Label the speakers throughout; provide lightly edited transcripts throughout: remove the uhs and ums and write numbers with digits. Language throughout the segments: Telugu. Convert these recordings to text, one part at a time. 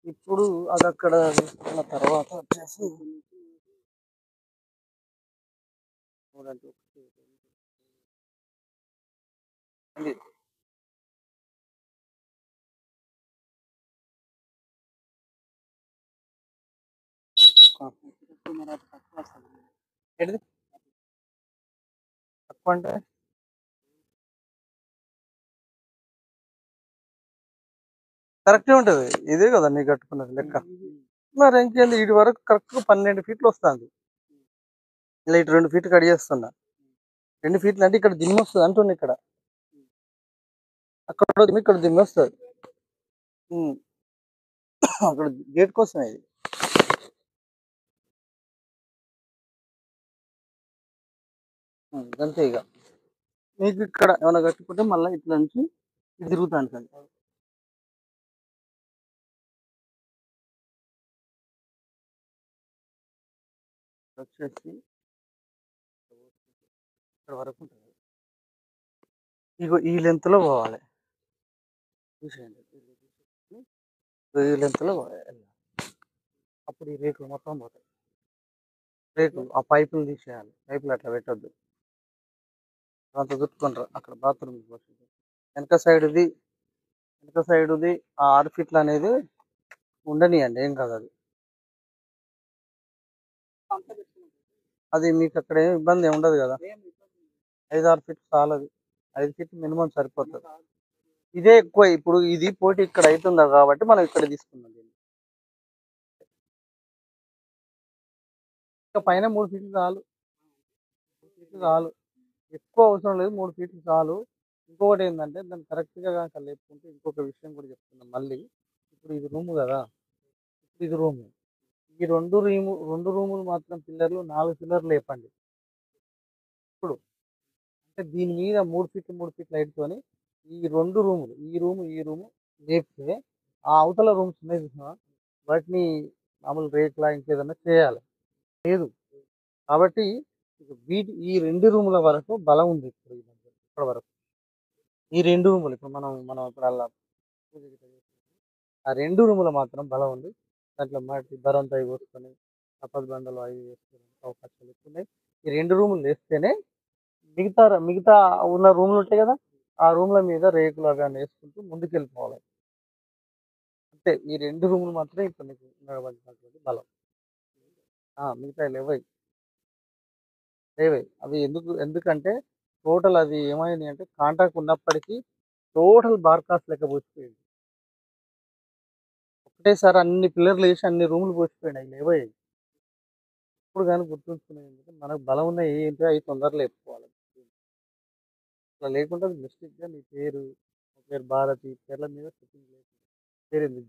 Speaker 1: ఇప్పుడు అదక్కడ తీసుకున్న తర్వాత వచ్చేసి చూడండి ఉంది. మరి అది తక్కువ వస్తది. ఏంటిది? తక్కువ అంటే కరెక్టే ఉంటది. ఇదే కదా నీకు కట్టుకున్నది లెక్క. మరి ఇంకేంది ఈడి వరకు కరెక్ట్‌గా 12 ఫీట్లు వస్తాంది. ఇలా ఇటు 2 ఫీట్లు కట్ చేస్తున్నా. 2 ఫీట్లు అంటే ఇక్కడ దిమ్మొస్తది అంటున్నా ఇక్కడ. అక్కడ దిమ్మి ఇక్కడ దిమ్మొస్తది. హ్మ్. అక్కడ గేట్ కోసమే ఇది. గంతే ఇగ. మీకు ఇక్కడ ఏమన్నా కట్టుకుంటే మళ్ళా ఇట్లా నుంచి ఇది తిరుగుతాంటది. వచ్చేసి ఇక్కడ వరకు ఉంటది. ఇగో ఈ లెంగ్త్‌లో పోవాలి. చూసేయండి. ఈ లెంగ్త్‌లో ఎళ్ళాలి. అప్పుడు ఈ రేకులు మొత్తం పోతాయి. రేకులు ఆ పైపులు తీసేయాలి. పైపులు అట్లా పెట్టొద్దు. అంత చుట్టుకుంటారు అక్కడ బాత్రూమ్ వెనక సైడ్‌ది వెనక సైడ్‌ది ఆ 6 ఫీట్లు అనేది ఉండనియండి. ఏం కాదు అది. అది మీకు అక్కడ ఏం ఇబ్బంది ఏమి ఉండదు కదా. 5, 6 ఫీట్లు చాలది. 5 ఫీట్లు మినిమం సరిపోతది. ఇదే ఎక్కువ. ఇప్పుడు ఇది పోటీ ఇక్కడ అయితుంది కాబట్టి మనం ఇక్కడ తీసుకున్నాం దీన్ని. ఇంకా పైన 3 ఫీట్లు చాలు. 3 ఫీట్లు చాలు. ఎక్కువ అవసరం లేదు. 3 ఫీట్లు చాలు. ఇంకొకటి ఏంటంటే దాన్ని కరెక్ట్‌గా గనక లేపుకుంటే ఇంకొక విషయం కూడా చెప్తున్నా మళ్ళీ. ఇప్పుడు ఇది రూమ్ కదా! ఇది రూమ్. ఈ 2 రూములు మాత్రం పిల్లర్లు 4 పిల్లర్లు లేపండి. ఇప్పుడు అంటే దీని మీద 3 ఫీట్లు 3 ఫీట్లు హైట్‌తోని ఈ 2 రూములు ఈ రూము లేపితే ఆ అవతల రూమ్స్ ఉన్నాయి చూసినావా? వాటిని మామూలు రేకులా ఇంకేదన్నా చేయాలి. లేదు. కాబట్టి ఈ 2 రూముల వరకు బలం ఉంది ఇప్పుడు ఇప్పటి వరకు. ఈ 2 రూములు ఇప్పుడు మనం ఇప్పుడు అలా పూజ గిట్ల చేసుకుంటాం. ఆ 2 రూములు మాత్రం బలం ఉంది. దాంట్లో మట్టి బరంతాయి పోసుకొని చప్పతి బండలు అవి వేసుకొని అవకాశాలు ఎక్కువ ఉన్నాయి. ఈ 2 రూములు లేస్తేనే మిగతా ఉన్న రూములు ఉంటాయి కదా! ఆ రూమ్‌ల మీద రేకులు అవి అన్నీ వేసుకుంటూ ముందుకెళ్ళిపోవాలి. అంతే. ఈ 2 రూములు మాత్రమే ఇప్పుడు నీకు ఉండవలసినటువంటి బలం. మిగతాయి లేవయి. లేవయి. అవి ఎందుకంటే టోటల్ అది ఏమైంది అంటే కాంట్రాక్ట్ ఉన్నప్పటికీ టోటల్ బార్కాస్ లెక్క పోసిపోయింది. ఒకటేసారి అన్ని పిల్లర్లు ఏసి అన్ని రూములు పోసిపోయినాయి. లేవయి. ఇప్పుడు గాని గుర్తుంచుకునేది ఏంటంటే మనకు బలం ఉన్నయి ఏంటివో అయి తొందరగా లేపుకోవాలి. అట్లా లేకుండా మిస్టేక్‌గా నీ పేరు, నా పేరు భారతి పేర్ల మీద సెట్టింగ్ లేదు. పేరేంది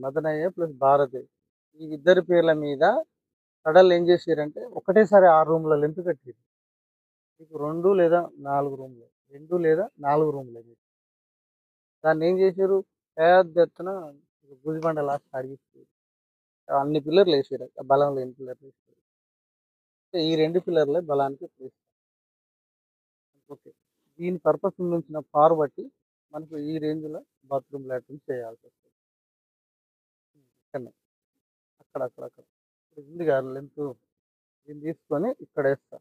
Speaker 1: మదనయ్య ప్లస్ భారతి. ఈ ఇద్దరి పేర్ల మీద కడలు ఏం చేసిర్రంటే ఒకటేసారి 6 రూముల లెంత్ కట్టిర్రు. మీకు 2 లేదా 4 రూములు. 2 లేదా 4 రూములే మీకు. దాన్నేం చేసిర్రు పెద్ద ఎత్తున గుదిబండలా అడిగిచ్చి అన్ని పిల్లర్లు ఏసిర్రు. బలం లేని పిల్లర్లు ఏసిర్రు. ఈ 2 పిల్లర్లే బలానికి ప్లేస్. ఓకే. దీని పర్పస్ నుంచిన పారు బట్టి మనకు ఈ రేంజ్‌లో బాత్రూమ్, లాట్రిన్ చేయాల్సొస్తది. ఇక్కడనే. అక్కడ. ఇప్పుడు ఉంది కదా లెంతు దీన్ని తీసుకొని ఇక్కడేస్తా.